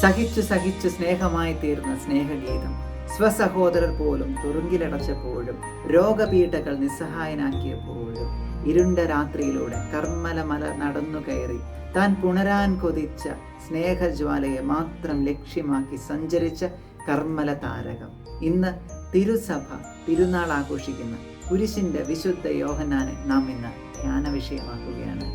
സഹിച്ചു സഹിച്ചു സ്നേഹമായി തീർന്ന സ്നേഹഗീതം. സ്വസഹോദരർ പോലും തുറുങ്കിലടച്ചപ്പോഴും, രോഗപീഠകൾ നിസ്സഹായനാക്കിയപ്പോഴും, ഇരുണ്ട രാത്രിയിലൂടെ കർമ്മലമല നടന്നു കയറി താൻ പുണരാൻ കൊതിച്ച സ്നേഹജ്വാലയെ മാത്രം ലക്ഷ്യമാക്കി സഞ്ചരിച്ച കർമ്മല താരകം. ഇന്ന് തിരുസഭ തിരുനാൾ ആഘോഷിക്കുന്ന കുരിശിന്റെ വിശുദ്ധ യോഹന്നാനെ നാം ഇന്ന് ധ്യാന വിഷയമാക്കുകയാണ്.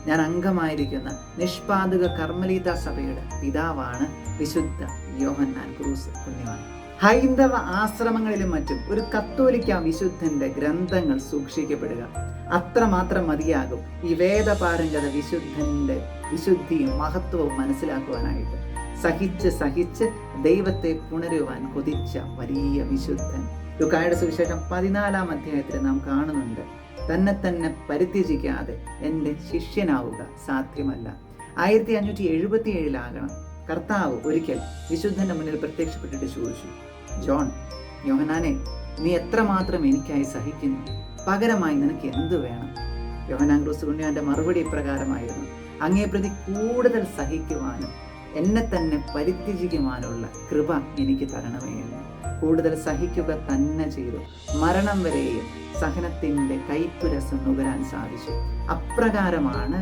ഞാൻ അംഗമായിരിക്കുന്ന നിഷ്പാദക കർമ്മലീത സഭയുടെ പിതാവാണ് വിശുദ്ധ യോഹന്നാൻ ക്രൂസ് പുണ്യവാൻ. ഹൈന്ദവ ആശ്രമങ്ങളിലും മറ്റും ഒരു കത്തോലിക്ക വിശുദ്ധന്റെ ഗ്രന്ഥങ്ങൾ സൂക്ഷിക്കപ്പെടുക അത്രമാത്രം മതിയാകും ഈ വേദപാരംഗത വിശുദ്ധന്റെ വിശുദ്ധിയും മഹത്വവും മനസ്സിലാക്കുവാനായിട്ട്. സഹിച്ച് സഹിച്ച് ദൈവത്തെ പുണരുവാൻ കൊതിച്ച വലിയ വിശുദ്ധൻ. ലൂക്കായുടെ സുവിശേഷം 14-ാം അധ്യായത്തിൽ നാം കാണുന്നുണ്ട്, തന്നെ പരിത്യജിക്കാതെ എൻ്റെ ശിഷ്യനാവുക സാധ്യമല്ല. 1577 കർത്താവ് ഒരിക്കൽ വിശുദ്ധന്റെ മുന്നിൽ പ്രത്യക്ഷപ്പെട്ടിട്ട് ചോദിച്ചു, യോഹന്നാനെ, നീ എത്രമാത്രം എനിക്കായി സഹിക്കുന്നു? പകരമായി നിനക്ക് എന്ത് വേണം? യോഹന്നാൻ ക്രൂസ് പുണ്യവാന്റെ മറുപടി ഇപ്രകാരമായിരുന്നു, അങ്ങേ പ്രതി കൂടുതൽ സഹിക്കുവാനും എന്നെ തന്നെ പരിത്യജിക്കുവാനുള്ള കൃപ എനിക്ക് തരണമേ എന്ന്. കൂടുതൽ സഹിക്കുക തന്നെ ചെയ്തു മരണം വരെയും സഹനത്തിൻ്റെ കൈപ്പുരസം നുകരാൻ സാധിച്ചു. അപ്രകാരമാണ്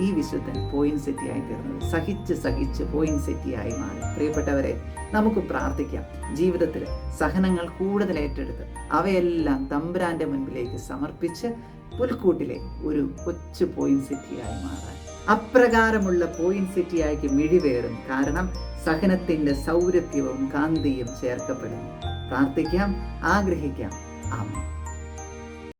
ഈ വിശുദ്ധൻ പോയിൻസെറ്റിയായി തീർന്നത്. സഹിച്ച് സഹിച്ച് പോയിൻസെറ്റിയായി മാറി. പ്രിയപ്പെട്ടവരെ, നമുക്ക് പ്രാർത്ഥിക്കാം, ജീവിതത്തിൽ സഹനങ്ങൾ കൂടുതൽ ഏറ്റെടുത്ത് അവയെല്ലാം തമ്പുരാന്റെ മുൻപിലേക്ക് സമർപ്പിച്ച് പുൽക്കൂട്ടിലെ ഒരു കൊച്ചു പോയിൻസെറ്റിയായി മാറാൻ. അപ്രകാരമുള്ള പോയിൻസെറ്റിയായിക്ക് മിഴിവേറും. കാരണം സഹനത്തിന്റെ സൗരഭ്യവും കാന്തിയും ചേർക്കപ്പെടുന്നു. പ്രാർത്ഥിക്കാം, ആഗ്രഹിക്കാം. ആമേൻ.